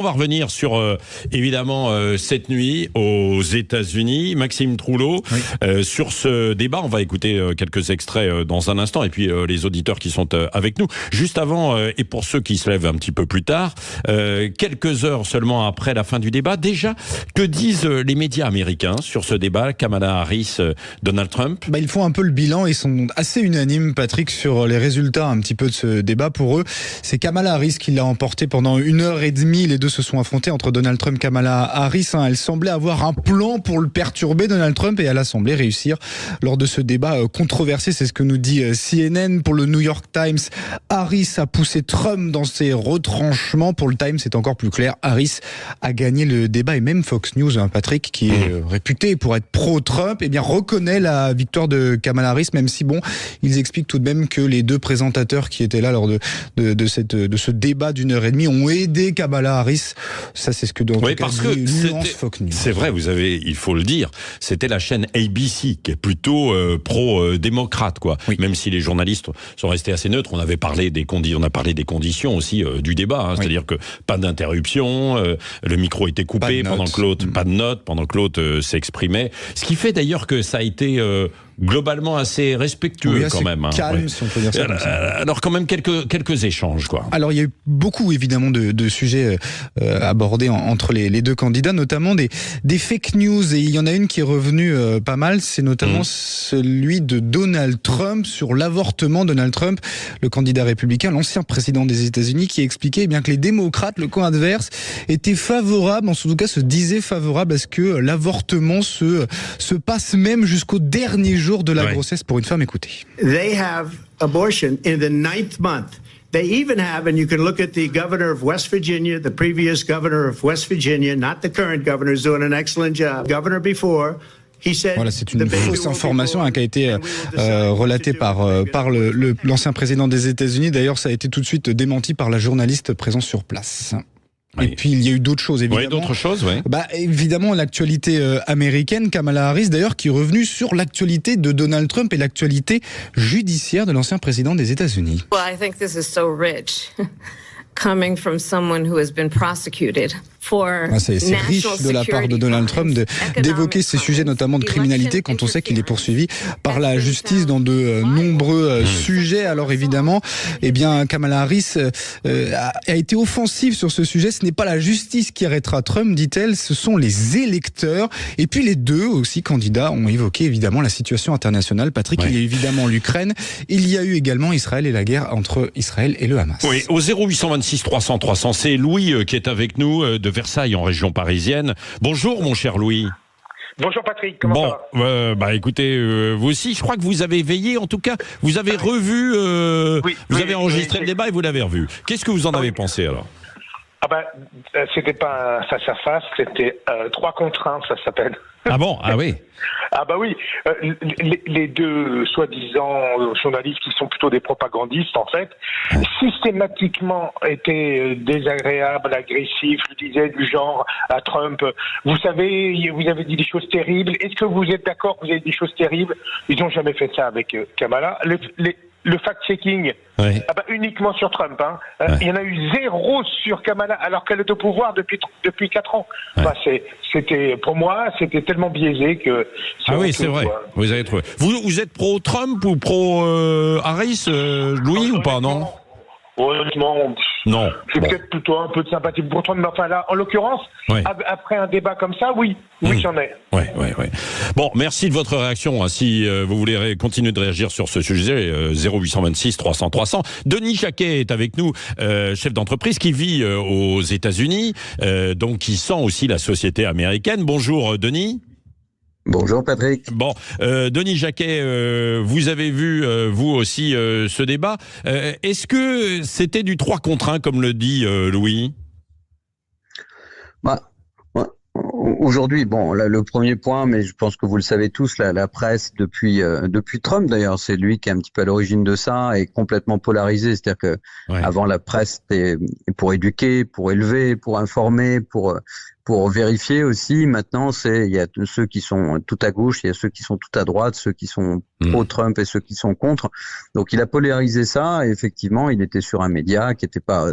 On va revenir sur, évidemment, cette nuit aux États-Unis. Maxime Trouleau, sur ce débat, on va écouter quelques extraits dans un instant, et puis les auditeurs qui sont avec nous. Juste avant, et pour ceux qui se lèvent un petit peu plus tard, quelques heures seulement après la fin du débat, déjà, que disent les médias américains sur ce débat, Kamala Harris, Donald Trump? Ils font un peu le bilan, ils sont assez unanimes, Patrick, sur les résultats un petit peu de ce débat. Pour eux, c'est Kamala Harris qui l'a emporté pendant 1h30. Les deux se sont affrontés entre Donald Trump et Kamala Harris. Elle semblait avoir un plan pour le perturber, Donald Trump, et elle a semblé réussir lors de ce débat controversé. C'est ce que nous dit CNN. Pour le New York Times, Harris a poussé Trump dans ses retranchements. Pour le Times, c'est encore plus clair. Harris a gagné le débat, et même Fox News, Patrick, qui est réputé pour être pro-Trump, reconnaît la victoire de Kamala Harris, même si ils expliquent tout de même que les deux présentateurs qui étaient là lors de ce débat d'1h30 ont aidé Kamala Harris. Ça, c'est ce que c'est vrai, il faut le dire, c'était la chaîne ABC qui est plutôt pro-démocrate, quoi. Oui. Même si les journalistes sont restés assez neutres, on a parlé des conditions aussi du débat, c'est-à-dire que pas d'interruption, le micro était coupé pendant que l'autre, pas de notes, pendant que l'autre s'exprimait. Ce qui fait d'ailleurs que ça a été globalement assez respectueux, quand même. Calme, si on peut dire ça comme ça. Alors quand même quelques échanges, quoi. Alors il y a eu beaucoup évidemment de sujets abordés entre les deux candidats, notamment des fake news, et il y en a une qui est revenue pas mal, c'est notamment celui de Donald Trump sur l'avortement. Donald Trump, le candidat républicain, l'ancien président des États-Unis, qui expliquait que les démocrates, le camp adverse, étaient favorables, en tout cas se disaient favorables à ce que l'avortement se passe même jusqu'au dernier jour de la grossesse pour une femme. Écoutez. They have abortion in the 9th month. They even have, and you can look at the governor of West Virginia, the previous governor of West Virginia, not the current governor, is doing an excellent job. Governor before. Voilà, c'est une fausse information qui a été relatée par l'ancien président des États-Unis. D'ailleurs, ça a été tout de suite démenti par la journaliste présente sur place. Et puis il y a eu d'autres choses, évidemment. D'autres choses, évidemment, l'actualité américaine, Kamala Harris d'ailleurs, qui est revenue sur l'actualité de Donald Trump et l'actualité judiciaire de l'ancien président des États-Unis. Well, I think this is so rich. Coming from someone who has been prosecuted for c'est riche de la part de Donald Trump d'évoquer ces sujets, notamment de criminalité, quand on sait qu'il est poursuivi par la justice dans de nombreux sujets. Alors évidemment, Kamala Harris a été offensive sur ce sujet. Ce n'est pas la justice qui arrêtera Trump, dit-elle, ce sont les électeurs. Et puis les deux aussi candidats ont évoqué évidemment la situation internationale. Patrick, il y a évidemment l'Ukraine, il y a eu également Israël et la guerre entre Israël et le Hamas. Oui, au 0826 300 300, c'est Louis qui est avec nous de Versailles en région parisienne. Bonjour mon cher Louis. Bonjour Patrick, comment ça va? Écoutez, vous aussi, je crois que vous avez veillé, en tout cas, vous avez revu, vous avez enregistré le débat et vous l'avez revu. Qu'est-ce que vous en avez pensé alors? C'était pas un face à face, c'était 3 contre 1, ça s'appelle. Ah bon? Ah oui. Oui. Les deux soi-disant journalistes, qui sont plutôt des propagandistes en fait, systématiquement étaient désagréables, agressifs, disaient du genre à Trump, vous savez, vous avez dit des choses terribles, est-ce que vous êtes d'accord que vous avez dit des choses terribles? Ils n'ont jamais fait ça avec Kamala. Le fact-checking, uniquement sur Trump. Il y en a eu 0 sur Kamala, alors qu'elle est au pouvoir depuis 4 ans. Pour moi, c'était tellement biaisé que... c'est vrai. Vous avez trouvé. Vous êtes pro-Trump ou pro-Harris, Louis, ou pas, non? Honnêtement, non. J'ai peut-être plutôt un peu de sympathie pour Trump, mais enfin là, en l'occurrence, après un débat comme ça, oui, j'en ai. Bon, merci de votre réaction. Si vous voulez continuer de réagir sur ce sujet, 0826 300 300. Denis Jacquet est avec nous, chef d'entreprise qui vit aux États-Unis, donc qui sent aussi la société américaine. Bonjour Denis. Bonjour Patrick. Bon, Denis Jacquet, vous avez vu, vous aussi, ce débat. Est-ce que c'était du 3 contre 1, comme le dit Louis? Aujourd'hui, le premier point, mais je pense que vous le savez tous, la presse depuis Trump d'ailleurs, c'est lui qui est un petit peu à l'origine de ça, est complètement polarisée. C'est-à-dire que avant, la presse était pour éduquer, pour élever, pour informer, pour pour vérifier aussi. Maintenant, il y a ceux qui sont tout à gauche, il y a ceux qui sont tout à droite, ceux qui sont pro-Trump et ceux qui sont contre. Donc, il a polarisé ça. Et effectivement, il était sur un média qui n'était pas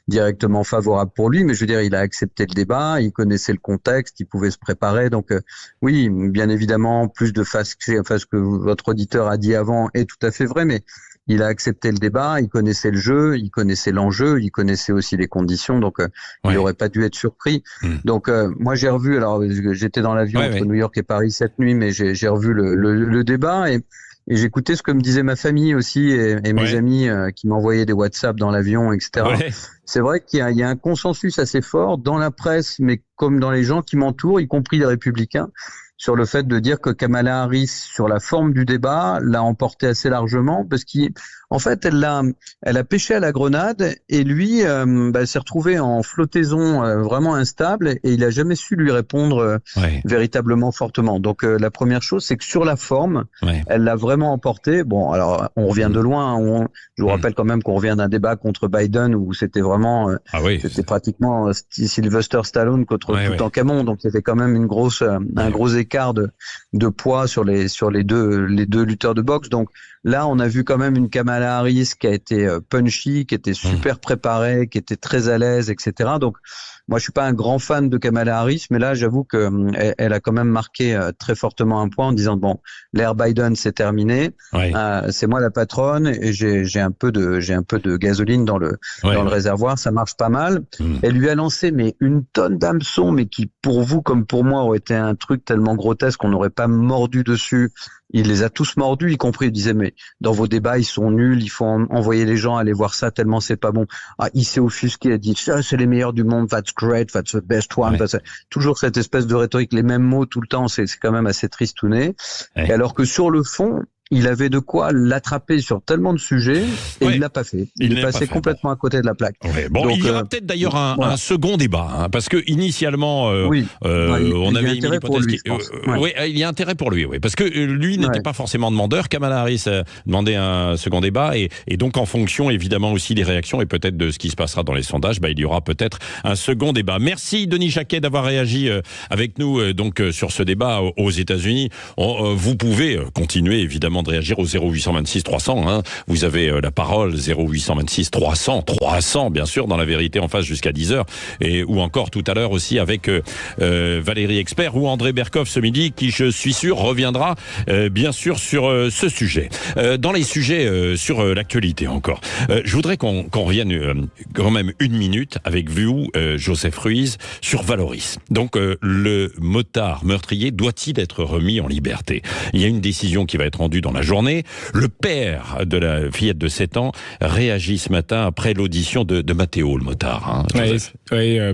directement favorable pour lui, mais je veux dire, il a accepté le débat, il connaissait le contexte, il pouvait se préparer. Donc, oui, bien évidemment, plus de face, enfin, ce que votre auditeur a dit avant est tout à fait vrai, mais il a accepté le débat, il connaissait le jeu, il connaissait l'enjeu, il connaissait aussi les conditions, donc il n'aurait pas dû être surpris. Donc moi j'ai revu, alors j'étais dans l'avion entre New York et Paris cette nuit, mais j'ai revu le débat et j'écoutais ce que me disait ma famille aussi et mes amis qui m'envoyaient des WhatsApp dans l'avion, etc. C'est vrai qu'il y a un consensus assez fort dans la presse, mais comme dans les gens qui m'entourent, y compris les républicains, sur le fait de dire que Kamala Harris, sur la forme du débat, l'a emporté assez largement parce qu'en fait, elle a pêché à la grenade et lui, s'est retrouvé en flottaison vraiment instable et il a jamais su lui répondre véritablement fortement. Donc, la première chose, c'est que sur la forme, elle l'a vraiment emporté. Bon, alors, on revient de loin. Je vous rappelle quand même qu'on revient d'un débat contre Biden où c'était vraiment, c'était pratiquement Sylvester Stallone contre Toutankhamon. Donc, c'était quand même un gros écart de poids sur les deux lutteurs de boxe. Donc là, on a vu quand même une Kamala Harris qui a été punchy, qui était super préparée, qui était très à l'aise, etc. Donc moi, je suis pas un grand fan de Kamala Harris, mais là, j'avoue que elle a quand même marqué très fortement un point en disant bon, l'ère Biden c'est terminé, c'est moi la patronne et j'ai un peu de gasoline dans le réservoir, ça marche pas mal. Elle lui a lancé mais une tonne d'hameçons, mais qui pour vous comme pour moi aurait été un truc tellement grotesque qu'on n'aurait pas mordu dessus. Il les a tous mordus, y compris, il disait, mais dans vos débats, ils sont nuls, il faut envoyer les gens aller voir ça tellement c'est pas bon. Il s'est offusqué, il a dit, ça, c'est les meilleurs du monde, that's great, that's the best one. Toujours cette espèce de rhétorique, les mêmes mots tout le temps, c'est quand même assez tristouné. Et alors que sur le fond, il avait de quoi l'attraper sur tellement de sujets et il l'a pas fait. Il est passé complètement à côté de la plaque. Bon, donc, il y aura peut-être d'ailleurs un second débat, parce que initialement, on avait une hypothèse. Il y a intérêt pour lui, parce que lui n'était pas forcément demandeur. Kamala Harris a demandé un second débat et donc en fonction évidemment aussi des réactions et peut-être de ce qui se passera dans les sondages, il y aura peut-être un second débat. Merci Denis Jacquet d'avoir réagi avec nous donc sur ce débat aux États-Unis. Vous pouvez continuer évidemment de réagir au 0826 300. Vous avez la parole, 0826 300 bien sûr, dans La Vérité en face jusqu'à 10h. Ou encore tout à l'heure aussi avec Valérie Expert ou André Berkoff ce midi, qui je suis sûr reviendra bien sûr sur ce sujet. Dans les sujets sur l'actualité encore, je voudrais qu'on revienne quand même une minute avec vous, Joseph Ruiz, sur Valoris. Donc le motard meurtrier doit-il être remis en liberté? Il y a une décision qui va être rendue dans la journée. Le père de la fillette de 7 ans réagit ce matin après l'audition de Matteo, le motard.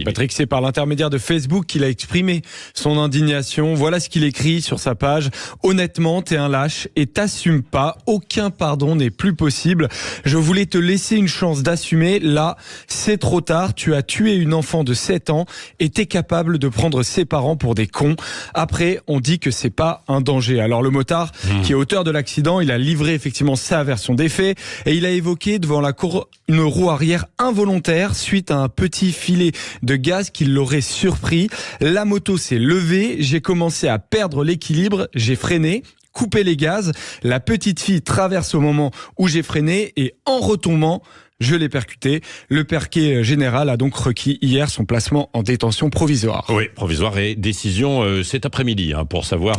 Patrick, c'est par l'intermédiaire de Facebook qu'il a exprimé son indignation. Voilà ce qu'il écrit sur sa page. Honnêtement, t'es un lâche et t'assumes pas. Aucun pardon n'est plus possible. Je voulais te laisser une chance d'assumer. Là, c'est trop tard. Tu as tué une enfant de 7 ans et t'es capable de prendre ses parents pour des cons. Après, on dit que c'est pas un danger. Alors le motard, qui est auteur de l'accident, il a livré effectivement sa version des faits et il a évoqué devant la cour une roue arrière involontaire suite à un petit filet de gaz qui l'aurait surpris. La moto s'est levée, j'ai commencé à perdre l'équilibre, j'ai freiné, coupé les gaz, la petite fille traverse au moment où j'ai freiné et en retombant, je l'ai percuté. Le parquet général a donc requis hier son placement en détention provisoire. Oui, provisoire et décision cet après-midi pour savoir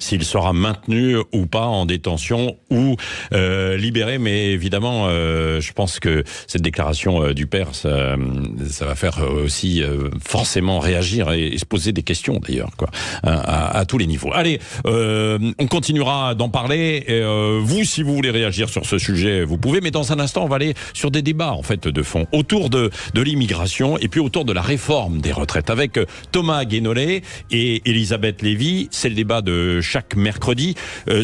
s'il sera maintenu ou pas en détention ou libéré. Mais évidemment, je pense que cette déclaration du père, ça va faire aussi forcément réagir et se poser des questions d'ailleurs, à tous les niveaux. Allez, on continuera d'en parler. Vous, si vous voulez réagir sur ce sujet, vous pouvez. Mais dans un instant, on va aller sur des débats en fait de fond autour de l'immigration et puis autour de la réforme des retraites avec Thomas Guénolé et Elisabeth Lévy. C'est le débat de chaque mercredi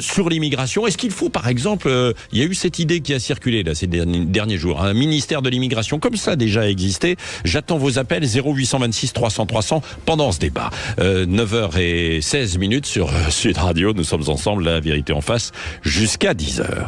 sur l'immigration. Est-ce qu'il faut, par exemple, il y a eu cette idée qui a circulé là ces derniers jours, un ministère de l'immigration comme ça a déjà existé. J'attends vos appels 0826 300 300 pendant ce débat. 9h16 sur Sud Radio. Nous sommes ensemble, La Vérité en face, jusqu'à 10h.